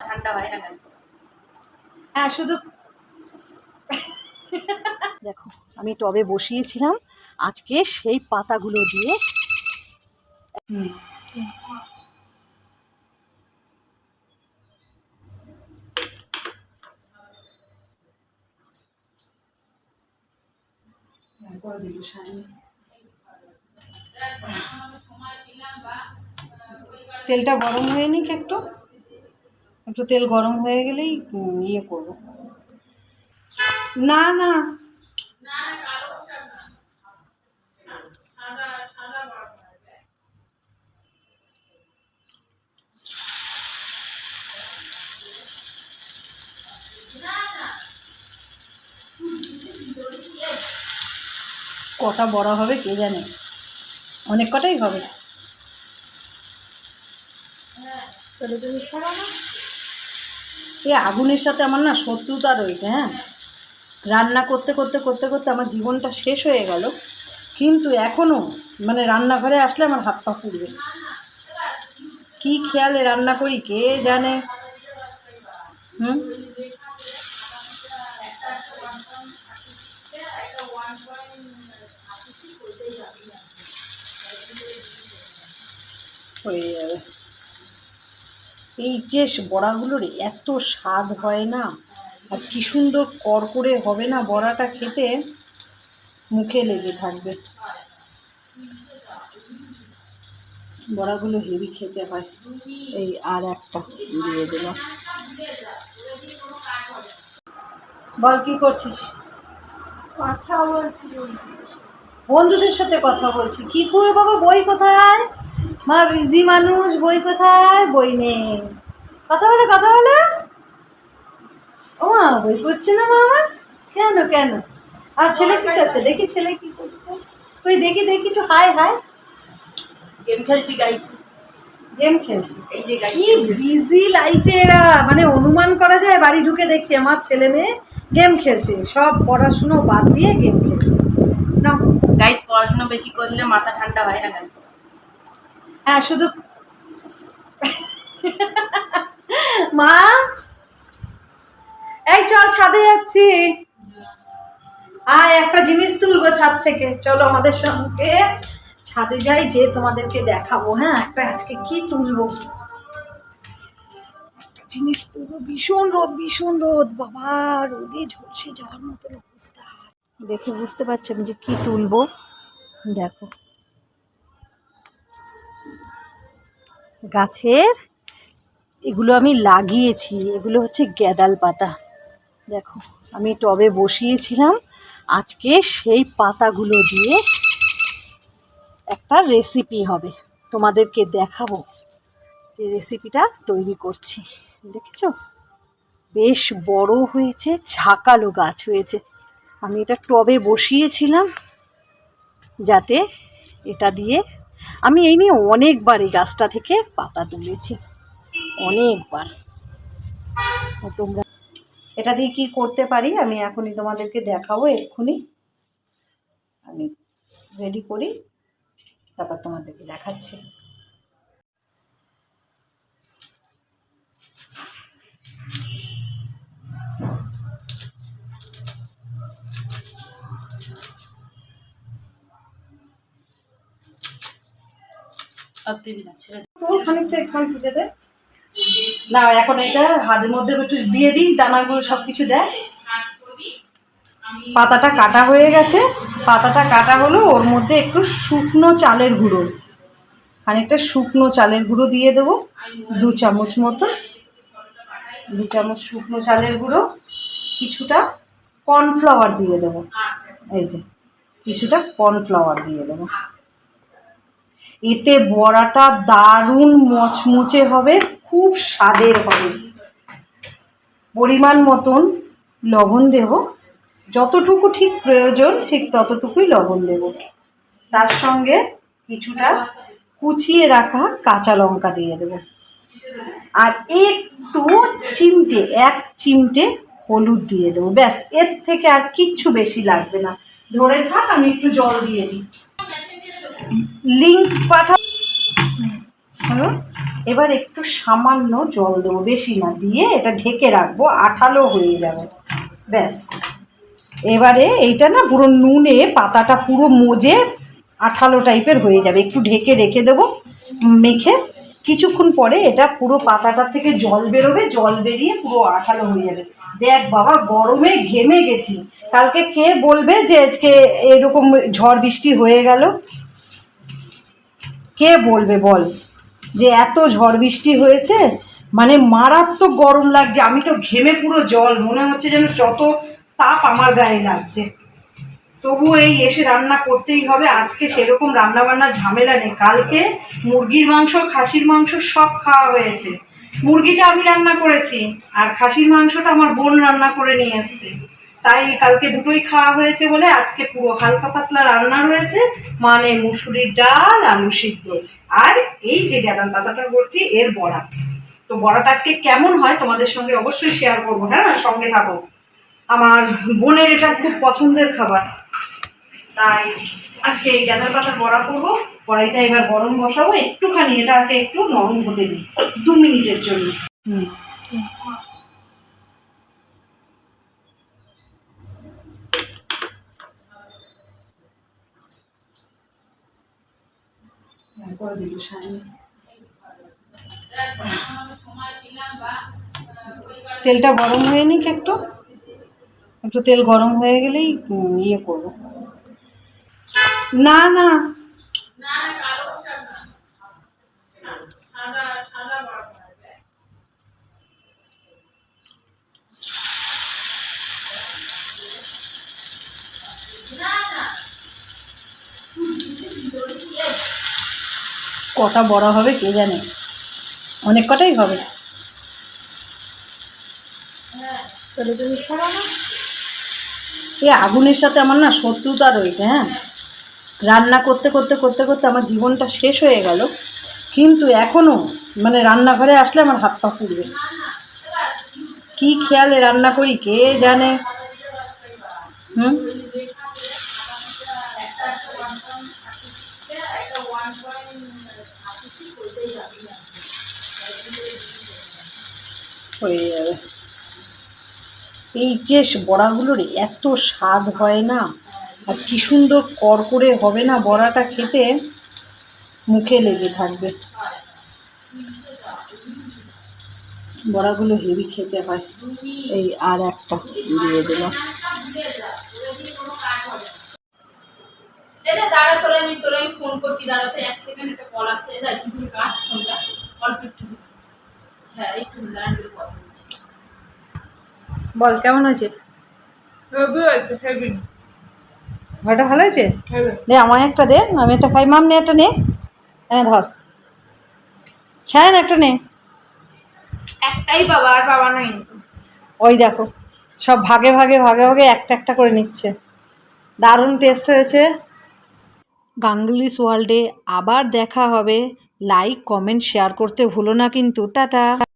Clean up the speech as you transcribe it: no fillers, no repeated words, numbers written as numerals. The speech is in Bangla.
ঠান্ডা হয় না কেন? হ্যাঁ শুধু দেখো আমি টবে বসিয়েছিলাম আজকে সেই পাতাগুলো দিয়ে তেলটা গরম হয়ে নিক একটু একটু তেল গরম হয়ে গেলেই ইয়ে করবো। না না কটা বড় হবে কে জানে, অনেক কটাই হবে। এই আগুনের সাথে আমার না শত্রুতা রয়েছে। হ্যাঁ, রান্না করতে করতে করতে করতে আমার জীবনটা শেষ হয়ে গেল, কিন্তু এখনও মানে রান্নাঘরে আসলে আমার হাত পা পুড়বে। কী খেয়ালে রান্না করি কে জানে। হয়ে যাবে। এই যে বড়াগুলোর এত স্বাদ হয় না, আর কি সুন্দর করকরে হবে না বড়াটা, খেতে মুখে লেগে থাকবে। বড়াগুলো হেভি খেতে হয়। এই আর একটা দিয়ে দিলাম। বল কি করছিস? কথা বলছি। বন্ধুদের সাথে কথা বলছি। কি করে বাবা, বই কোথায়? মা বিজি মানুষ, বই কোথায়? বই নেই। কথা বলে কথা বলে। ও মা বই পড়ছে না মামা? কেন কেন? আর ছেলে কি করছে? দেখি ছেলে কি করছে। তুই দেখি দেখি একটু হাই হাই। গেম খেলছি গাইস। গেম খেলছি। এই যে গাইস, কি বিজি লাইফে এরা, মানে অনুমান করা যায়। বাড়ি ঢুকে দেখছি আমার ছেলে মেয়ে গেম খেলছে, সব পড়াশুনো বাদ দিয়ে গেম খেলছে। না গাইস, পড়াশোনা বেশি করলে মাথা ঠান্ডা হয় না কেন? হ্যাঁ শুধু মা এই চল ছাদে যাচ্ছি, আয় একটা জিনিস তুলবো ছাদ থেকে। চলো আমাদের সঙ্গে ছাদে যাই, যে তোমাদেরকে দেখাবো। হ্যাঁ একটা আজকে কি তুলবো, একটা জিনিস তুলবো। ভীষণ রোদ, ভীষণ রোদ বাবা, রোদে ঝলসে যাওয়ার মতন অবস্থা। দেখে বুঝতে পারছি আমি যে কি তুলবো। দেখো গাছের এগুলো আমি লাগিয়েছি, এগুলো হচ্ছে গ্যাদাল পাতা। দেখো আমি টবে বসিয়েছিলাম আজকে সেই পাতাগুলো দিয়ে একটা রেসিপি হবে, তোমাদেরকে দেখাবো যে রেসিপিটা তৈরি করছি। দেখেছো বেশ বড় হয়েছে, ঝাঁকালো গাছ হয়েছে। আমি এটা টবে বসিয়েছিলাম যাতে এটা দিয়ে, আমি এই নিয়ে অনেকবার এই গাছটা থেকে পাতা তুলেছি, অনেকবার। তোমরা এটা দিয়ে কি করতে পারি আমি এখনই তোমাদেরকে দেখাবো। এক্ষুনি আমি রেডি করি, তারপর তোমাদেরকে দেখাচ্ছি। খানিকটা এখান তুলে দে না, এখন এটা হাতের মধ্যে একটু দিয়ে দিই, দানাগুলো সব কিছু দেয়। পাতাটা কাটা হয়ে গেছে, পাতাটা কাটা হলো, ওর মধ্যে একটু শুকনো চালের গুঁড়ো, খানিকটা শুকনো চালের গুঁড়ো দিয়ে দেবো, 2 চামচ মতো। 2 চামচ শুকনো চালের গুঁড়ো, কিছুটা কর্নফ্লাওয়ার দিয়ে দেবো। এই যে কিছুটা কর্নফ্লাওয়ার দিয়ে দেবো। এতে বড়াটা দারুণ মচমচে হবে, খুব স্বাদের হবে। পরিমাণ মতন লবণ দেব, যতটুকু ঠিক প্রয়োজন ঠিক ততটুকুই লবণ দেব। তার সঙ্গে কিছুটা কুচিয়ে রাখা কাঁচা লঙ্কা দিয়ে দেব, আর একটু চিমটে 1 চিমটে হলুদ দিয়ে দেবো। ব্যাস, এর থেকে আর কিচ্ছু বেশি লাগবে না। ধরে থাক, আমি একটু জল দিয়ে দিই। লিঙ্ক পাঠা এবার একটু সামান্য জল দেবো, বেশি না, দিয়ে এটা ঢেকে রাখবো, আঠালো হয়ে যাবে। ব্যাস, এবারে এইটা না পুরো নুনে পাতাটা পুরো মজে আঠালো টাইপের হয়ে যাবে। একটু ঢেকে রেখে দেবো মেখে, কিছুক্ষণ পরে এটা পুরো পাতাটা থেকে জল বেরোবে, জল বেরিয়ে পুরো আঠালো হয়ে যাবে। দেখ বাবা, গরমে ঘেমে গেছি। কালকে কে বলবে যে আজকে এরকম ঝড় বৃষ্টি হয়ে গেল? কে বলবে বল যে এত ঝড় বৃষ্টি হয়েছে? মানে মারাত্মক গরম লাগছে, আমি তো ঘেমে পুরো জল, মনে হচ্ছে যেন যত তাপ আমার গায়ে লাগছে। তবুও এই এসে রান্না করতেই হবে। আজকে সেরকম রান্না বান্নার ঝামেলা নেই। কালকে মুরগির মাংস, খাসির মাংস সব খাওয়া হয়েছে। মুরগিটা আমি রান্না করেছি, আর খাসির মাংসটা আমার বোন রান্না করে নিয়ে এসছে। তাই কালকে দুটোই খাওয়া হয়েছে বলে আজকে পুরো হালকা পাতলা রান্না রয়েছে, মানে মুসুরির ডাল, আলু সিদ্ধ, আর এই যে গাঁদাল পাতাটা করছি এর বড়া। তো বড়াটা আজকে কেমন হয় তোমাদের সঙ্গে অবশ্যই শেয়ার করবো। হ্যাঁ, সঙ্গে থাকো। আমার বোনের এটা খুব পছন্দের খাবার, তাই আজকে এই গাঁদাল পাতার বড়া করবো। কড়াইটা এবার গরম বসাবো, একটুখানি এটাকে একটু নরম হতে দিই 2 মিনিটের জন্য। করে দিল তেলটা গরম হয়ে নিক, একটু একটু তেল গরম হয়ে গেলেই ইয়ে করবো। না না, কটা বড় হবে কে জানে, অনেক কটাই হবে। এই আগুনের সাথে আমার না শত্রুতা রয়েছে। হ্যাঁ, রান্না করতে করতে করতে করতে আমার জীবনটা শেষ হয়ে গেল, কিন্তু এখনও মানে রান্নাঘরে আসলে আমার হাত পা পুড়বে। কী খেয়ালে রান্না করি কে জানে। হয়ে যাবে। এই যে বড়াগুলোর এত স্বাদ হয় না, আর কি সুন্দর করকরে হবে না বড়াটা, খেতে মুখে লেগে থাকবে। বড়াগুলো হেভি খেতে হয়। এই আর একটা দিয়ে দিলাম। দাঁড়া, তোরে আমি ফোন করছি, দাঁড়াতে 1 সেকেন্ড, একটা কল আসছে। একটু কাট ফোনটা, অল্প একটু। হ্যাঁ, একটু দাঁড়াতে কথা বলছি। বল কেমন হয়েছে? হেভি। ভাড়াটা ভালো হয়েছে? হেভি। দে আমায় একটা দে, আমি একটা খাই। মাম নে একটা নে, হ্যাঁ ধর, ছায় একটা নে। একটাই বাবা, আর বাবা নাই। ওই দেখো, সব ভাগে ভাগে ভাগে ভাগে একটা একটা করে নিচ্ছে। দারুণ টেস্ট হয়েছে। গাঙ্গুলিস ওয়ার্ল্ডে আবার দেখা হবে। লাইক, কমেন্ট, শেয়ার করতে ভুলো না কিন্তু। টাটা।